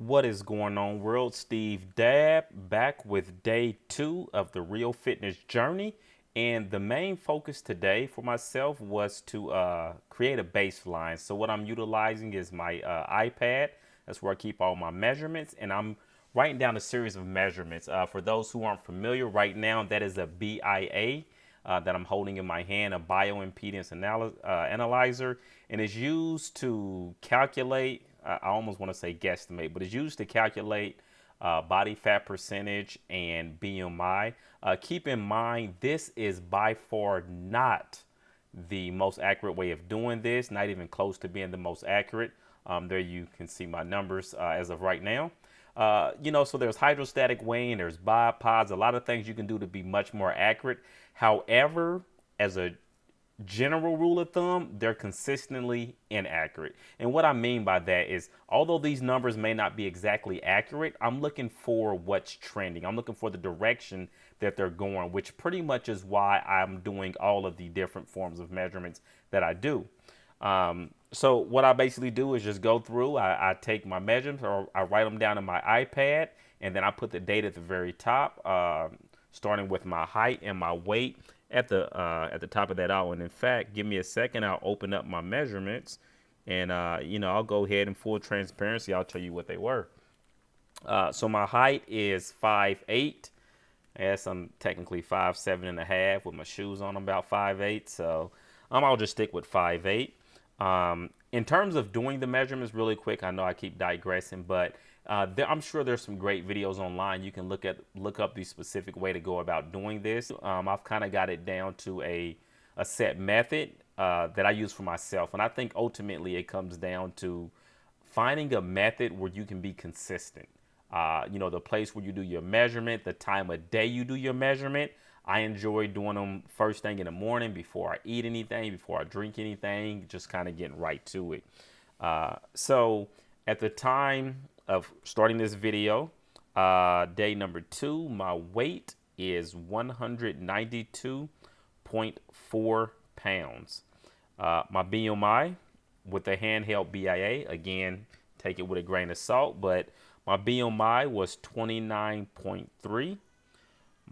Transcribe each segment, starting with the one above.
What is going on, world? Steve Dab back with day 2 of the Real Fitness Journey. And the main focus today for myself was to create a baseline. So, what I'm utilizing is my iPad. That's where I keep all my measurements. And I'm writing down a series of measurements. For those who aren't familiar, right now, that is a BIA. That I'm holding in my hand, a bioimpedance analyzer, and it's used to calculate. I almost want to say guesstimate, but it's used to calculate body fat percentage and BMI. Keep in mind, this is by far not the most accurate way of doing this, not even close to being the most accurate. There you can see my numbers as of right now. So there's hydrostatic weighing, there's bipods, a lot of things you can do to be much more accurate. However, as a general rule of thumb, they're consistently inaccurate. And what I mean by that is, although these numbers may not be exactly accurate, I'm looking for what's trending. I'm looking for the direction that they're going, which pretty much is why I'm doing all of the different forms of measurements that I do. So what I basically do is just go through, I take my measurements or I write them down in my iPad, and then I put the date at the very top, starting with my height and my weight at the top of that out. And in fact, give me a second, I'll open up my measurements, and I'll go ahead in full transparency. I'll tell you what they were. So my height is 5'8". Yes, I'm technically 5'7.5" with my shoes on. I'm about 5'8", so I'll just stick with 5'8". In terms of doing the measurements, really quick, I know I keep digressing, but I'm sure there's some great videos online. You can look up the specific way to go about doing this. I've kind of got it down to a set method that I use for myself, and I think ultimately it comes down to finding a method where you can be consistent. The place where you do your measurement, the time of day you do your measurement. I enjoy doing them first thing in the morning before I eat anything, before I drink anything, just kind of getting right to it. So at the time of starting this video, day number 2, my weight is 192.4 pounds. My BMI with the handheld BIA, again, take it with a grain of salt, but my BMI was 29.3.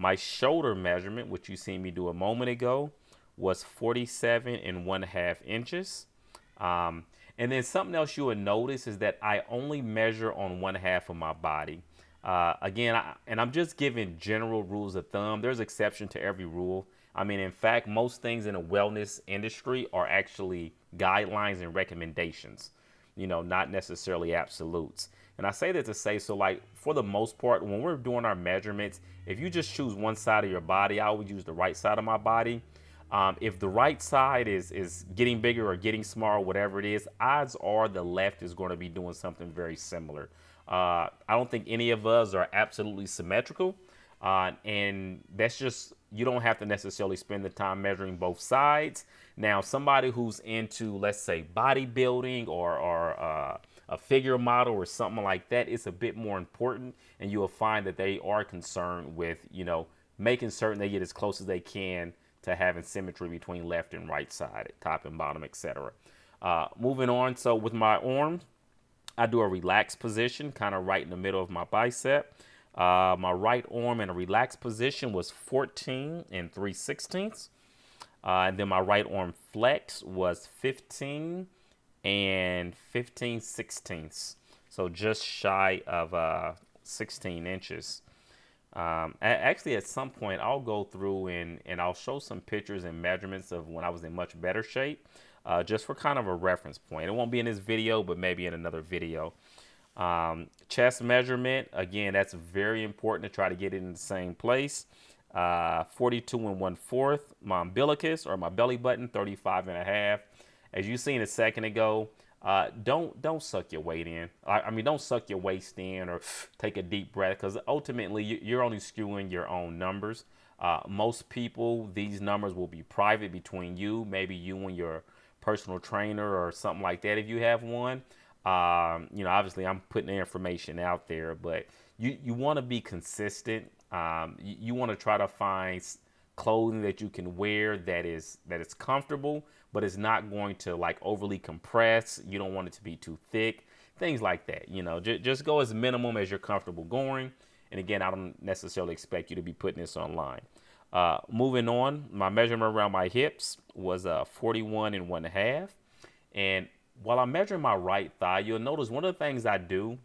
My shoulder measurement, which you seen me do a moment ago, was 47.5 inches. And then something else you would notice is that I only measure on one half of my body. I'm just giving general rules of thumb. There's exception to every rule. I mean, in fact, most things in the wellness industry are actually guidelines and recommendations, not necessarily absolutes. And I say that to say, so like for the most part, when we're doing our measurements, if you just choose one side of your body, I always use the right side of my body. If the right side is getting bigger or getting smaller, whatever it is, odds are the left is going to be doing something very similar. I don't think any of us are absolutely symmetrical. And that's just, you don't have to necessarily spend the time measuring both sides. Now, somebody who's into, let's say, bodybuilding or a figure model or something like that, it's a bit more important. And you will find that they are concerned with, making certain they get as close as they can to having symmetry between left and right side, top and bottom, etc. Moving on, so with my arms, I do a relaxed position, kind of right in the middle of my bicep. My right arm in a relaxed position was 14 3/16. And then my right arm flex was 15 15/16. So just shy of 16 inches. Actually, at some point, I'll go through and I'll show some pictures and measurements of when I was in much better shape, just for kind of a reference point. It won't be in this video, but maybe in another video. Chest measurement, again, that's very important to try to get it in the same place. 42 1/4. My umbilicus or my belly button, 35.5. As you seen a second ago, don't suck your weight in. I mean, don't suck your waist in or take a deep breath, because ultimately you're only skewing your own numbers. Most people, these numbers will be private between you, maybe you and your personal trainer or something like that if you have one. Obviously I'm putting the information out there, but you want to be consistent. You want to try to find clothing that you can wear that is comfortable, but it's not going to like overly compress. You don't want it to be too thick, things like that. Just go as minimum as you're comfortable going. And again, I don't necessarily expect you to be putting this online. Moving on, my measurement around my hips was 41 and 1/2. And while I'm measuring my right thigh, you'll notice one of the things I do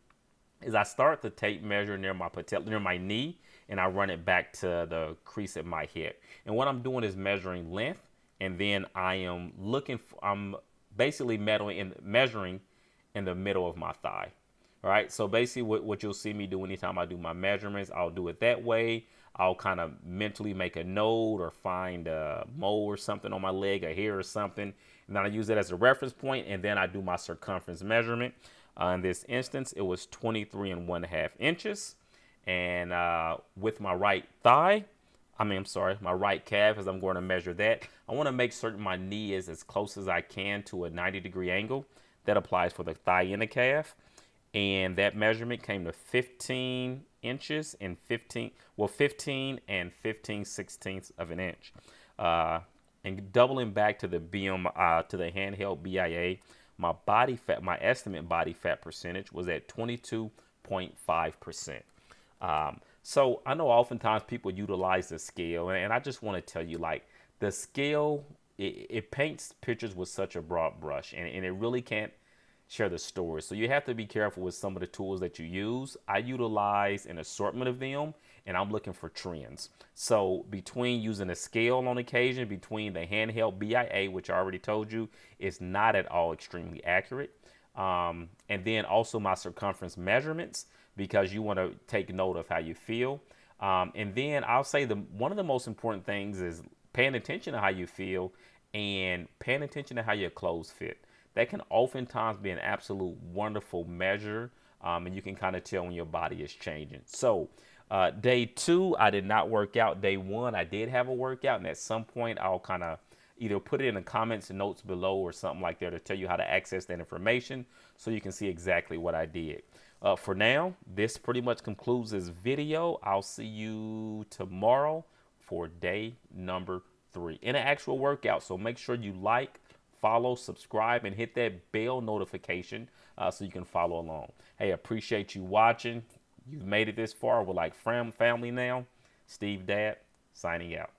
is I start the tape measure near my knee, and I run it back to the crease at my hip. And what I'm doing is measuring length, and then I'm basically measuring in the middle of my thigh. All right. So basically what you'll see me do anytime I do my measurements, I'll do it that way. I'll kind of mentally make a note or find a mole or something on my leg, a hair or something. And then I use that as a reference point, and then I do my circumference measurement. In this instance, it was 23 and 1/2 inches. And with my right my right calf, as I'm going to measure that, I want to make certain my knee is as close as I can to a 90-degree angle. That applies for the thigh and the calf. And that measurement came to 15 inches and 15 and 15/16 of an inch. And doubling back to the handheld BIA, my estimate body fat percentage was at 22.5%. So I know oftentimes people utilize the scale, and I just want to tell you, like, the scale, it paints pictures with such a broad brush, and it really can't share the story. So you have to be careful with some of the tools that you use. I utilize an assortment of them, and I'm looking for trends. So between using a scale on occasion, between the handheld BIA, which I already told you is not at all extremely accurate, and then also my circumference measurements, because you want to take note of how you feel. And then I'll say one of the most important things is paying attention to how you feel and paying attention to how your clothes fit. That can oftentimes be an absolute wonderful measure, and you can kind of tell when your body is changing. So day 2, I did not work out. Day 1, I did have a workout, and at some point I'll kind of either put it in the comments and notes below or something like that to tell you how to access that information so you can see exactly what I did. For now, this pretty much concludes this video. I'll see you tomorrow for day number 3 in an actual workout. So make sure you like, follow, subscribe, and hit that bell notification so you can follow along. Hey, appreciate you watching. You've made it this far. We're like family now. Steve Dab, signing out.